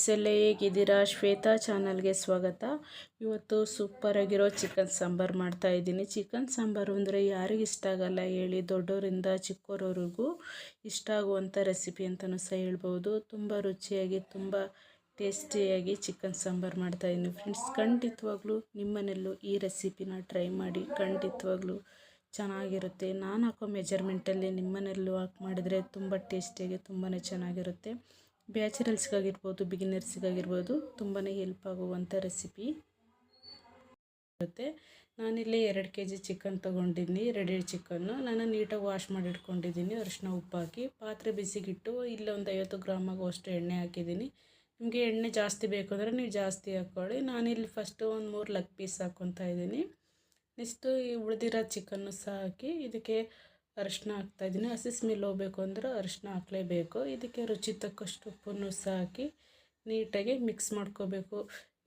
Friends ಎಲ್ಲ ಹೇಗಿದ್ದೀರಾ? ಶ್ವೇತಾ ಚಾನಲ್ಗೆ ಸ್ವಾಗತ. ಇವತ್ತು ಸೂಪರ್ ಆಗಿರೋ ಚಿಕನ್ ಸಾಂಬಾರು ಮಾಡ್ತಾ ಇದ್ದೀನಿ. ಚಿಕನ್ ಸಾಂಬಾರು ಅಂದರೆ ಯಾರಿಗೆ ಇಷ್ಟ ಆಗಲ್ಲ ಹೇಳಿ? ದೊಡ್ಡವರಿಂದ ಚಿಕ್ಕವರವರೆಗೂ ಇಷ್ಟ ಆಗುವಂಥ ರೆಸಿಪಿ ಅಂತಲೂ ಸಹ ಹೇಳ್ಬೋದು. ತುಂಬ ರುಚಿಯಾಗಿ ತುಂಬ ಟೇಸ್ಟಿಯಾಗಿ ಚಿಕನ್ ಸಾಂಬಾರು ಮಾಡ್ತಾಯಿದ್ದೀನಿ ಫ್ರೆಂಡ್ಸ್. ಖಂಡಿತವಾಗ್ಲೂ ನಿಮ್ಮನೆಯಲ್ಲೂ ಈ ರೆಸಿಪಿನ ಟ್ರೈ ಮಾಡಿ, ಖಂಡಿತವಾಗ್ಲೂ ಚೆನ್ನಾಗಿರುತ್ತೆ. ನಾನು ಹಾಕೋ ಮೆಜರ್ಮೆಂಟಲ್ಲಿ ನಿಮ್ಮನೆಯಲ್ಲೂ ಹಾಕಿ ಮಾಡಿದರೆ ತುಂಬ ಟೇಸ್ಟಿಯಾಗಿ ತುಂಬಾ ಚೆನ್ನಾಗಿರುತ್ತೆ. ಬ್ಯಾಚುಲರ್ಸ್ಗಾಗಿರ್ಬೋದು, ಬಿಗಿನರ್ಸ್ಗಾಗಿರ್ಬೋದು ತುಂಬಾ ಹೆಲ್ಪ್ ಆಗುವಂಥ ರೆಸಿಪಿ ಇರುತ್ತೆ. ನಾನಿಲ್ಲಿ 2 kg ಚಿಕನ್ ತೊಗೊಂಡಿದ್ದೀನಿ. ರೆಡಿ ಚಿಕನ್ನು ನಾನು ನೀಟಾಗಿ ವಾಶ್ ಮಾಡಿ ಇಟ್ಕೊಂಡಿದ್ದೀನಿ. ಅರಿಶಿನ ಉಪ್ಪು ಹಾಕಿ ಪಾತ್ರೆ ಬಿಸಿಗಿಟ್ಟು ಇಲ್ಲೊಂದು 50 ಗ್ರಾಮ್ ಆಗುವಷ್ಟು ಎಣ್ಣೆ ಹಾಕಿದ್ದೀನಿ. ನಿಮಗೆ ಎಣ್ಣೆ ಜಾಸ್ತಿ ಬೇಕು ಅಂದರೆ ನೀವು ಜಾಸ್ತಿ ಹಾಕ್ಕೊಳ್ಳಿ. ನಾನಿಲ್ಲಿ ಫಸ್ಟು ಒಂದು 3 ಲೆಗ್ ಪೀಸ್ ಹಾಕ್ಕೊತಾ ಇದ್ದೀನಿ. ನೆಕ್ಸ್ಟು ಈ ಉಳಿದಿರೋ ಚಿಕನ್ನು ಸಹ ಹಾಕಿ ಇದಕ್ಕೆ ಅರಿಶಿನ ಹಾಕ್ತಾಯಿದ್ದೀನಿ. ಹಸಿ ಸ್ಮೆಲ್ ಹೋಗಬೇಕು ಅಂದರೆ ಅರಿಶಿನ ಹಾಕಲೇಬೇಕು. ಇದಕ್ಕೆ ರುಚಿ ತಕ್ಕಷ್ಟು ಉಪ್ಪನ್ನು ಸಹ ಹಾಕಿ ನೀಟಾಗಿ ಮಿಕ್ಸ್ ಮಾಡ್ಕೋಬೇಕು.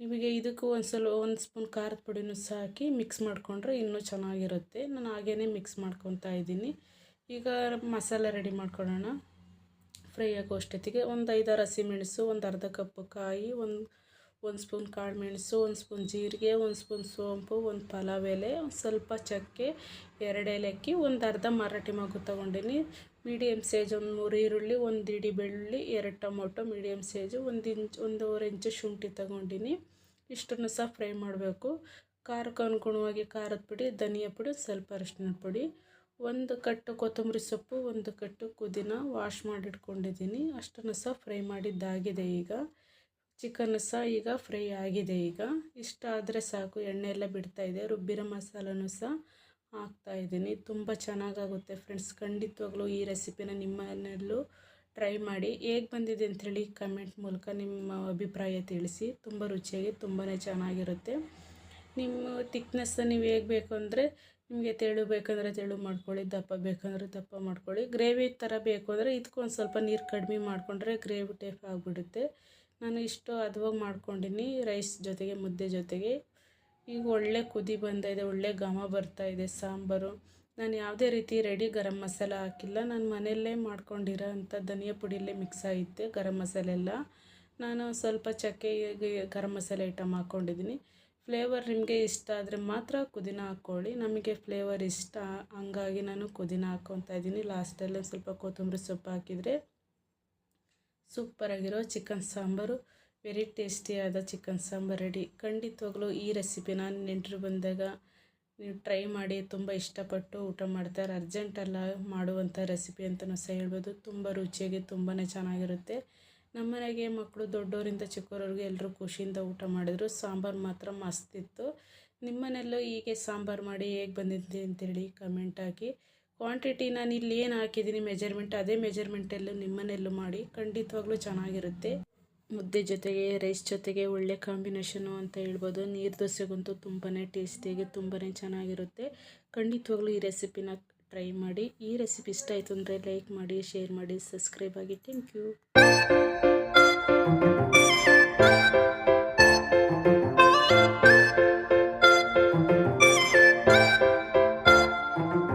ನಿಮಗೆ ಇದಕ್ಕೂ ಒಂದು ಸ್ಪೂನ್ ಖಾರದ ಪುಡಿನೂ ಸಹ ಹಾಕಿ ಮಿಕ್ಸ್ ಮಾಡಿಕೊಂಡ್ರೆ ಇನ್ನೂ ಚೆನ್ನಾಗಿರುತ್ತೆ. ನಾನು ಹಾಗೇ ಮಿಕ್ಸ್ ಮಾಡ್ಕೊತಾ ಇದ್ದೀನಿ. ಈಗ ಮಸಾಲೆ ರೆಡಿ ಮಾಡ್ಕೊಳ್ಳೋಣ. ಫ್ರೈ ಆಗೋ ಅಷ್ಟೊತ್ತಿಗೆ ಒಂದು 5-6 ಹಸಿಮೆಣಸು, ಒಂದು ಅರ್ಧ ಕಪ್ಪು ಕಾಯಿ, ಒಂದು ಸ್ಪೂನ್ ಕಾಳು ಮೆಣಸು, ಒಂದು ಸ್ಪೂನ್ ಜೀರಿಗೆ, ಒಂದು ಸ್ಪೂನ್ ಸೋಂಪು, ಒಂದು ಪಲಾವ್ ಎಲೆ, ಒಂದು ಸ್ವಲ್ಪ ಚಕ್ಕೆ, 2 ಏಲಕ್ಕಿ, ಒಂದು ಅರ್ಧ ಮರಾಠಿ ಮೊಗ್ಗು ತೊಗೊಂಡಿನಿ. ಮೀಡಿಯಮ್ ಸೈಜ್ ಒಂದು 3 ಈರುಳ್ಳಿ, ಒಂದು ಇಡೀ ಬೆಳ್ಳುಳ್ಳಿ, 2 ಟೊಮೊಟೊ ಮೀಡಿಯಮ್ ಸೈಜು, 1-1.5 ಇಂಚು ಶುಂಠಿ ತೊಗೊಂಡಿನಿ. ಇಷ್ಟನ್ನು ಸಹ ಫ್ರೈ ಮಾಡಬೇಕು. ಖಾರಕ್ಕೆ ಅನುಗುಣವಾಗಿ ಖಾರದ ಪುಡಿ, ಧನಿಯಾ ಪುಡಿ, ಸ್ವಲ್ಪ ಅರಿಶಿನ ಪುಡಿ, ಒಂದು ಕಟ್ಟು ಕೊತ್ತಂಬರಿ ಸೊಪ್ಪು, ಒಂದು ಕಟ್ಟು ಪುದೀನ ವಾಶ್ ಮಾಡಿಟ್ಕೊಂಡಿದ್ದೀನಿ. ಅಷ್ಟನ್ನು ಸಹ ಫ್ರೈ ಮಾಡಿದ್ದಾಗಿದೆ. ಈಗ ಚಿಕನ್ನು ಸಹ ಈಗ ಫ್ರೈ ಆಗಿದೆ. ಈಗ ಇಷ್ಟ ಆದರೆ ಸಾಕು, ಎಣ್ಣೆ ಎಲ್ಲ ಬಿಡ್ತಾಯಿದೆ. ರುಬ್ಬಿರೋ ಮಸಾಲನೂ ಸಹ ಹಾಕ್ತಾಯಿದ್ದೀನಿ. ತುಂಬ ಚೆನ್ನಾಗಾಗುತ್ತೆ ಫ್ರೆಂಡ್ಸ್. ಖಂಡಿತವಾಗ್ಲೂ ಈ ರೆಸಿಪಿನ ನಿಮ್ಮ ಮನೆಯಲ್ಲೂ ಟ್ರೈ ಮಾಡಿ. ಹೇಗೆ ಬಂದಿದೆ ಅಂಥೇಳಿ ಕಮೆಂಟ್ ಮೂಲಕ ನಿಮ್ಮ ಅಭಿಪ್ರಾಯ ತಿಳಿಸಿ. ತುಂಬ ರುಚಿಯಾಗಿ ತುಂಬಾ ಚೆನ್ನಾಗಿರುತ್ತೆ. ನಿಮ್ಮ ತಿಕ್ನೆಸ್ ನೀವು ಹೇಗೆ ಬೇಕು ಅಂದರೆ, ನಿಮಗೆ ತೆಳು ಬೇಕಂದರೆ ತೆಳು ಮಾಡ್ಕೊಳ್ಳಿ, ದಪ್ಪ ಬೇಕಂದರೆ ದಪ್ಪ ಮಾಡ್ಕೊಳ್ಳಿ. ಗ್ರೇವಿ ಥರ ಬೇಕು ಅಂದರೆ ಇದಕ್ಕೊಂದು ಸ್ವಲ್ಪ ನೀರು ಕಡಿಮೆ ಮಾಡಿಕೊಂಡ್ರೆ ಗ್ರೇವಿ ಟೈಪ್ ಆಗಿಬಿಡುತ್ತೆ. ನಾನು ಇಷ್ಟು ಹದವಾಗಿ ಮಾಡ್ಕೊಂಡಿನಿ ರೈಸ್ ಜೊತೆಗೆ, ಮುದ್ದೆ ಜೊತೆಗೆ. ಈಗ ಒಳ್ಳೆ ಕುದಿ ಬಂದಿದೆ, ಒಳ್ಳೆ ಘಮ ಬರ್ತಾಯಿದೆ ಸಾಂಬಾರು. ನಾನು ಯಾವುದೇ ರೀತಿ ರೆಡಿ ಗರಂ ಮಸಾಲ ಹಾಕಿಲ್ಲ. ನಾನು ಮನೆಯಲ್ಲೇ ಮಾಡ್ಕೊಂಡಿರೋ ಅಂಥ ಧನಿಯಾ ಪುಡಿಯಲ್ಲೇ ಮಿಕ್ಸ್ ಆಗಿತ್ತೆ ಗರಂ ಮಸಾಲೆ ಎಲ್ಲ. ನಾನು ಸ್ವಲ್ಪ ಚಕ್ಕೆ ಗರಂ ಮಸಾಲೆ ಐಟಮ್ ಹಾಕ್ಕೊಂಡಿದ್ದೀನಿ. ಫ್ಲೇವರ್ ನಿಮಗೆ ಇಷ್ಟ ಆದರೆ ಮಾತ್ರ ಪುದೀನ ಹಾಕ್ಕೊಳ್ಳಿ. ನಮಗೆ ಫ್ಲೇವರ್ ಇಷ್ಟ, ಹಂಗಾಗಿ ನಾನು ಪುದೀನ ಹಾಕ್ಕೊತಾ ಇದ್ದೀನಿ. ಲಾಸ್ಟಲ್ಲಿ ಸ್ವಲ್ಪ ಕೊತ್ತಂಬರಿ ಸೊಪ್ಪು ಹಾಕಿದರೆ ಸೂಪರಾಗಿರೋ ಚಿಕನ್ ಸಾಂಬಾರು, ವೆರಿ ಟೇಸ್ಟಿಯಾದ ಚಿಕನ್ ಸಾಂಬಾರು ರೆಡಿ. ಖಂಡಿತವಾಗ್ಲೂ ಈ ರೆಸಿಪಿನ ನೆಂಟರು ಬಂದಾಗ ನೀವು ಟ್ರೈ ಮಾಡಿ. ತುಂಬ ಇಷ್ಟಪಟ್ಟು ಊಟ ಮಾಡ್ತಾರೆ. ಅರ್ಜೆಂಟಲ್ಲ ಮಾಡುವಂಥ ರೆಸಿಪಿ ಅಂತಲೂ ಸಹ ಹೇಳ್ಬೋದು. ತುಂಬ ರುಚಿಯಾಗಿ ತುಂಬಾ ಚೆನ್ನಾಗಿರುತ್ತೆ. ನಮ್ಮನೆಗೆ ಮಕ್ಕಳು ದೊಡ್ಡವರಿಂದ ಚಿಕ್ಕವರೆಗೂ ಎಲ್ಲರೂ ಖುಷಿಯಿಂದ ಊಟ ಮಾಡಿದ್ರು. ಸಾಂಬಾರು ಮಾತ್ರ ಮಸ್ತಿತ್ತು. ನಿಮ್ಮನೆಯಲ್ಲೂ ಹೀಗೆ ಸಾಂಬಾರು ಮಾಡಿ ಹೇಗೆ ಬಂದಿದೆ ಅಂತೇಳಿ ಕಮೆಂಟ್ ಹಾಕಿ. ಕ್ವಾಂಟಿಟಿ ನಾನು ಇಲ್ಲಿ ಏನು ಹಾಕಿದ್ದೀನಿ ಮೆಜರ್ಮೆಂಟ್, ಅದೇ ಮೆಜರ್ಮೆಂಟಲ್ಲೂ ನಿಮ್ಮನೆಯಲ್ಲೂ ಮಾಡಿ. ಖಂಡಿತವಾಗ್ಲೂ ಚೆನ್ನಾಗಿರುತ್ತೆ. ಮುದ್ದೆ ಜೊತೆಗೆ, ರೈಸ್ ಜೊತೆಗೆ ಒಳ್ಳೆ ಕಾಂಬಿನೇಷನು ಅಂತ ಹೇಳ್ಬೋದು. ನೀರು ದೋಸೆಗಂತೂ ತುಂಬಾ ಟೇಸ್ಟಿಯಾಗಿ ತುಂಬಾ ಚೆನ್ನಾಗಿರುತ್ತೆ. ಖಂಡಿತವಾಗ್ಲೂ ಈ ರೆಸಿಪಿನ ಟ್ರೈ ಮಾಡಿ. ಈ ರೆಸಿಪಿ ಇಷ್ಟ ಆಯಿತು ಅಂದರೆ ಲೈಕ್ ಮಾಡಿ, ಶೇರ್ ಮಾಡಿ, ಸಬ್ಸ್ಕ್ರೈಬ್ ಆಗಿ. Thank you.